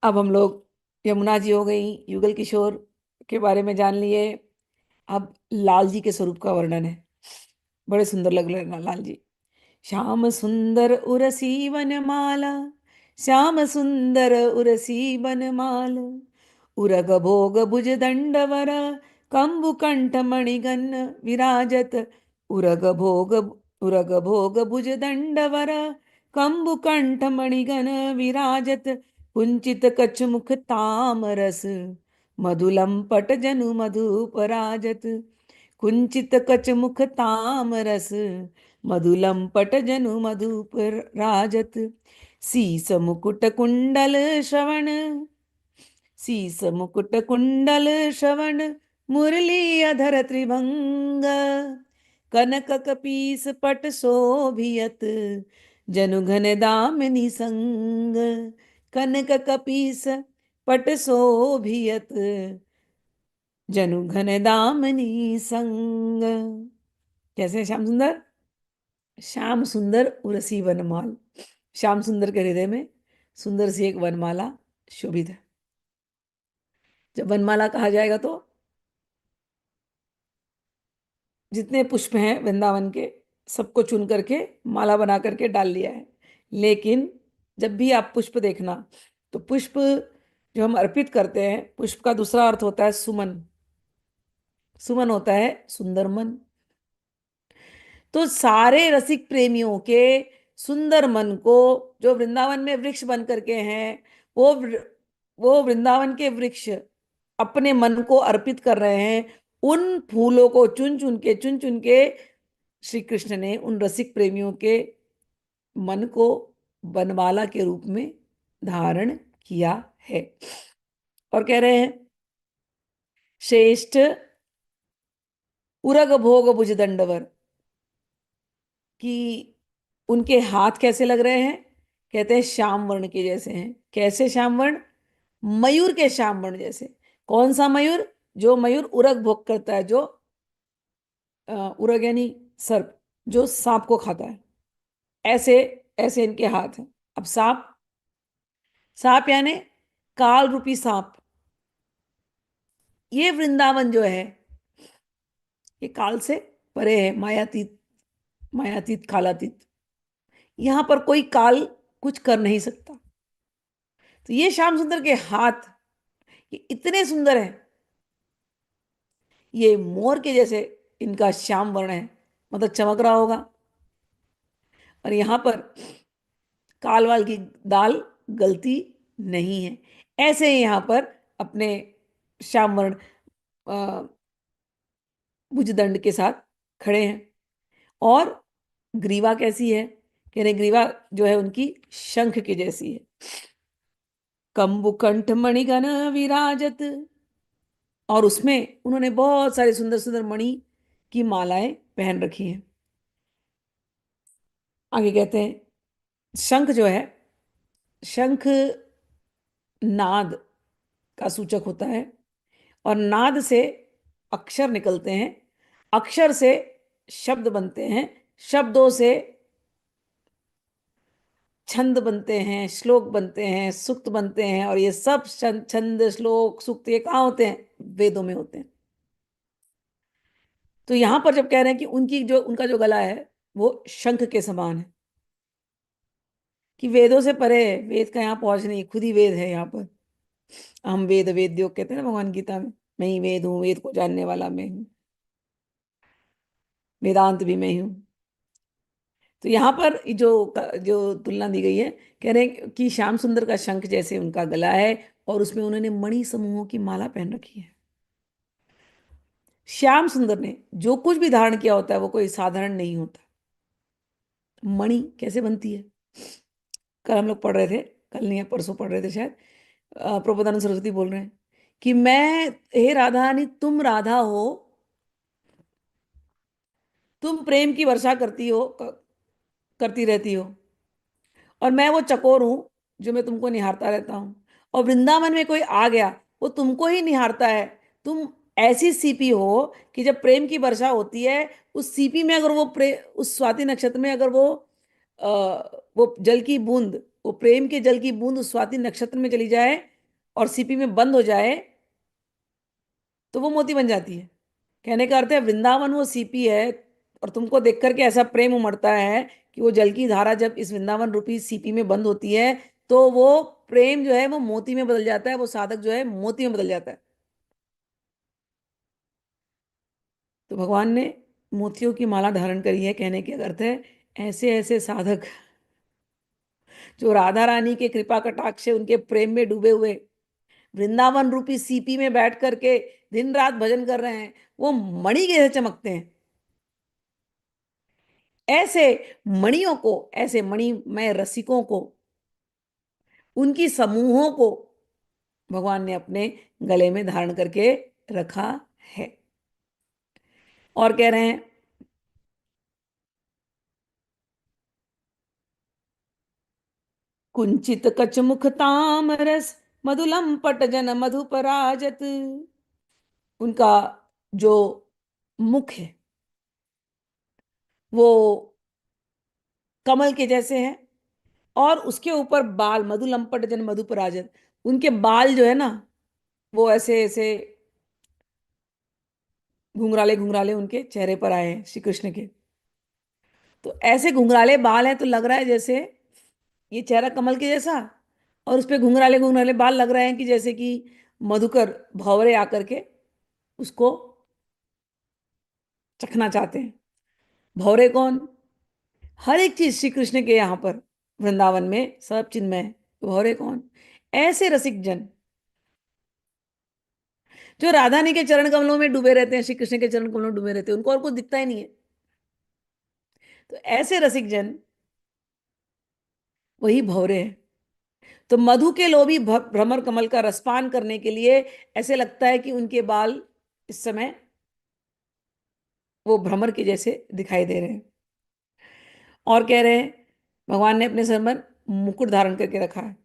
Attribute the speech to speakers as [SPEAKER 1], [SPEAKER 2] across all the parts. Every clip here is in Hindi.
[SPEAKER 1] अब हम लोग यमुना जी हो गई, युगल किशोर के बारे में जान लिए। अब लाल जी के स्वरूप का वर्णन है। बड़े सुंदर लग रहे हैं ना लाल जी। श्याम सुंदर उरसी वनमाला, श्याम सुंदर उरसी वनमाल, उरग भोग भुज दंडवर, कंबु कंठ मणिगन विराजत। उरग भोग उरग भोग भुज दंडवर, कंबु कंठ मणिगन विराजत। कुंचित कछ मुख ताम रस, मधुलम पट जनु मधुपराजत। कुंचित कच मुख ताम रस, मधुलम पट जनु मधुपराजत। शीस मुकुट कुंडल श्रवण, शीस मुकुट कुंडल श्रवण, मुरली अधर त्रिभंग। कनक कपीस पट शोभियत, जनु घन दामिनी संग। कनक कपीस पट शोभियत, जनु घन दामिनी संग। कैसे हैं श्याम सुंदर? श्याम सुंदर उरसी वनमाल। श्याम सुंदर के हृदय में सुंदर सी एक वनमाला शोभित है। जब वनमाला कहा जाएगा तो जितने पुष्प हैं वृंदावन के, सबको चुन करके माला बना करके डाल लिया है। लेकिन जब भी आप पुष्प देखना, तो पुष्प जो हम अर्पित करते हैं, पुष्प का दूसरा अर्थ होता है सुमन। सुमन होता है सुंदर मन। तो सारे रसिक प्रेमियों के सुंदर मन को, जो वृंदावन में वृक्ष बन करके हैं, वो वृंदावन के वृक्ष अपने मन को अर्पित कर रहे हैं। उन फूलों को चुन चुन के श्री कृष्ण ने उन रसिक प्रेमियों के मन को बनमाला के रूप में धारण किया है। और कह रहे हैं श्रेष्ठ उरग भोग भुज दंडवर, कि उनके हाथ कैसे लग रहे हैं? कहते हैं श्याम वर्ण के जैसे हैं। कैसे श्याम वर्ण? मयूर के श्याम वर्ण जैसे। कौन सा मयूर? जो मयूर उरग भोग करता है, जो उरग यानी सर्प, जो सांप को खाता है। ऐसे ऐसे इनके हाथ हैं। अब सांप, सांप यानी काल रूपी सांप। ये वृंदावन जो है, ये काल से परे है, मायातीत, मायातीत कालातीत। यहां पर कोई काल कुछ कर नहीं सकता। तो ये श्याम सुंदर के हाथ, ये इतने सुंदर हैं। ये मोर के जैसे इनका श्याम वर्ण है, मतलब चमक रहा होगा। और यहां पर काल वाल की दाल गलती नहीं है। ऐसे ही यहां पर अपने श्याम वर्ण भुजदंड के साथ खड़े हैं। और ग्रीवा कैसी है? कह रहे ग्रीवा जो है उनकी शंख की जैसी है। कंबुकंठ मणिगण विराजत, और उसमें उन्होंने बहुत सारे सुंदर सुंदर मणि की मालाएं पहन रखी हैं। आगे कहते हैं शंख जो है, शंख नाद का सूचक होता है। और नाद से अक्षर निकलते हैं, अक्षर से शब्द बनते हैं, शब्दों से छंद बनते हैं, श्लोक बनते हैं, सूक्त बनते हैं। और ये सब छंद श्लोक सूक्त ये कहाँ होते हैं? वेदों में होते हैं। तो यहां पर जब कह रहे हैं कि उनका जो गला है वो शंख के समान है, कि वेदों से परे है, वेद का यहाँ पहुंच नहीं, खुद ही वेद है यहाँ पर। हम वेद वेद्यो कहते हैं ना भगवान गीता में, मैं ही वेद हूँ, वेद को जानने वाला मैं हूँ, वेदांत भी मैं ही हूँ। तो यहाँ पर जो जो तुलना दी गई है, कह रहे हैं कि श्याम सुंदर का शंख जैसे उनका गला है, और उसमें उन्होंने मणि समूहों की माला पहन रखी है। श्याम सुंदर ने जो कुछ भी धारण किया होता है वो कोई साधारण नहीं होता। मणि कैसे बनती है? कल हम लोग पढ़ रहे थे, कल नहीं परसों पढ़ रहे थे शायद। प्रबोधानंद सरस्वती बोल रहे हैं कि मैं, हे राधा रानी, तुम राधा हो, तुम प्रेम की वर्षा करती हो, करती रहती हो, और मैं वो चकोर हूं जो मैं तुमको निहारता रहता हूँ। और वृंदावन में कोई आ गया, वो तुमको ही निहारता है। तुम ऐसी सीपी हो कि जब प्रेम की वर्षा होती है, उस सीपी में अगर उस स्वाति नक्षत्र में अगर वो जल की बूंद, वो प्रेम के जल की बूंद उस स्वाति नक्षत्र में चली जाए, और सीपी में बंद हो जाए तो वो मोती बन जाती है। कहने का अर्थ है वृंदावन वो सीपी है, और तुमको देख करके ऐसा प्रेम उमड़ता है कि वो जल की धारा जब इस वृंदावन रूपी सीपी में बंद होती है तो वो प्रेम जो है वो मोती में बदल जाता है, वो साधक जो है मोती में बदल जाता है। तो भगवान ने मोतियों की माला धारण करी है, कहने के अर्थ है ऐसे ऐसे साधक जो राधा रानी के कृपा कटाक्ष से उनके प्रेम में डूबे हुए वृंदावन रूपी सीपी में बैठ करके दिन रात भजन कर रहे हैं, वो मणि के जैसे चमकते हैं। ऐसे मणियों को, ऐसे मणिमय रसिकों को, उनकी समूहों को भगवान ने अपने गले में धारण करके रखा है। और कह रहे हैं कुंचित कच मुख ताम रस मधुलम पट जन मधुपराजत। उनका जो मुख है वो कमल के जैसे है, और उसके ऊपर बाल मधुलंपट जन मधुपराजत। उनके बाल जो है ना वो ऐसे ऐसे घुंघराले घुंघराले उनके चेहरे पर आए हैं श्री कृष्ण के। तो ऐसे घुंघराले बाल हैं तो लग रहा है जैसे ये चेहरा कमल के जैसा, और उस पे घुंघराले घुंघराले बाल लग रहे हैं कि जैसे कि मधुकर भंवरे आकर के उसको चखना चाहते हैं। भौरे कौन? हर एक चीज श्री कृष्ण के यहाँ पर वृंदावन में सब चिन्मय है। तो भौरे कौन? ऐसे रसिक जन जो राधा रानी के चरण कमलों में डूबे रहते हैं, श्री कृष्ण के चरण कमलों में डूबे रहते हैं, उनको और कुछ दिखता ही नहीं है। तो ऐसे रसिक जन वही भौरे हैं। तो मधु के लोभी भ्रमर कमल का रसपान करने के लिए ऐसे लगता है कि उनके बाल इस समय वो भ्रमर के जैसे दिखाई दे रहे हैं। और कह रहे हैं भगवान ने अपने सर पर मुकुट धारण करके रखा है,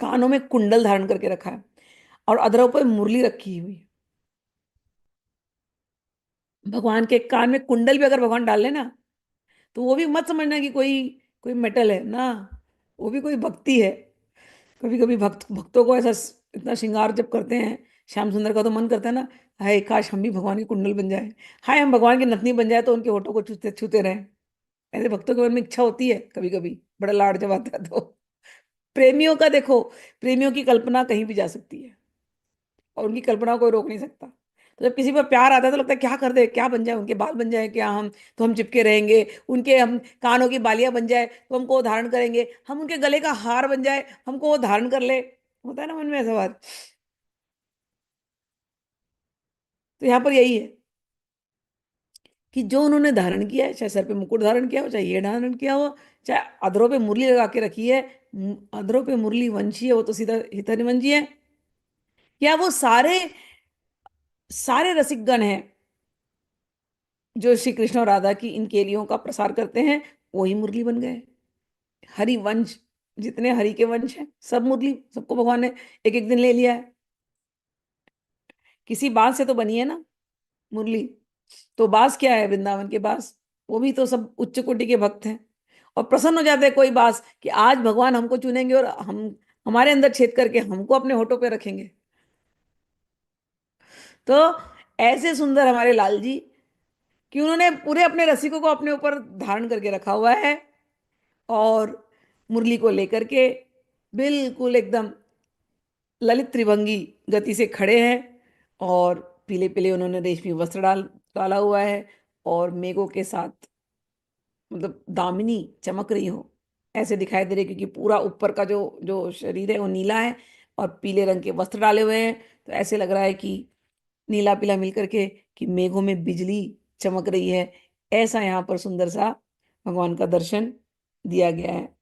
[SPEAKER 1] कानों में कुंडल धारण करके रखा है, और अधरों पर मुरली रखी हुई है। भगवान के कान में कुंडल भी अगर भगवान डाल ले ना तो वो भी मत समझना कि कोई कोई मेटल है ना, वो भी कोई भक्ति है। कभी कभी भक्तों को ऐसा इतना श्रृंगार जब करते हैं श्याम सुंदर का, तो मन करता है ना, हाय काश हम भी भगवान के कुंडल बन जाए, हाय हम भगवान की नथनी बन जाए तो उनके होठों को छूते छूते रहें। ऐसे भक्तों के मन में इच्छा होती है कभी कभी, बड़ा लाड जब आता है तो। प्रेमियों का देखो, प्रेमियों की कल्पना कहीं भी जा सकती है और उनकी कल्पना को कोई रोक नहीं सकता। तो जब किसी पर प्यार आता है तो लगता है क्या कर दे, क्या बन जाए, उनके बाल बन जाए क्या हम, तो हम चिपके रहेंगे, उनके हम कानों की बालियां बन जाए तो हमको वो धारण करेंगे, हम उनके गले का हार बन जाए हमको वो धारण कर ले। होता है ना मन में ऐसा बात। तो यहाँ पर यही है कि जो उन्होंने धारण किया है, चाहे सर पे मुकुट धारण किया हो, चाहे ये धारण किया हो, चाहे अधरों पे मुरली लगा के रखी है, अधरों पे मुरली वंशी है, वो तो सीधा हितनिवंशी है, या वो सारे सारे रसिकगण हैं जो श्री कृष्ण और राधा की इन केलियों का प्रसार करते हैं, वही मुरली बन गए। हरि वंश, जितने हरि के वंश हैं सब मुरली, सबको भगवान ने एक एक दिन ले लिया है। किसी बांस से तो बनी है ना मुरली। तो बांस क्या है? वृंदावन के बांस, वो भी तो सब उच्च कोटि के भक्त हैं। और प्रसन्न हो जाते हैं कोई बांस कि आज भगवान हमको चुनेंगे और हम हमारे अंदर छेद करके हमको अपने होठों पे रखेंगे। तो ऐसे सुंदर हमारे लाल जी कि उन्होंने पूरे अपने रसिकों को अपने ऊपर धारण करके रखा हुआ है, और मुरली को लेकर के बिल्कुल एकदम ललित त्रिभंगी गति से खड़े हैं, और पीले पीले उन्होंने रेशमी वस्त्र डाला हुआ है, और मेघों के साथ मतलब दामिनी चमक रही हो ऐसे दिखाई दे रही है, क्योंकि पूरा ऊपर का जो जो शरीर है वो नीला है और पीले रंग के वस्त्र डाले हुए हैं। तो ऐसे लग रहा है कि नीला पीला मिलकर के कि मेघों में बिजली चमक रही है। ऐसा यहाँ पर सुंदर सा भगवान का दर्शन दिया गया है।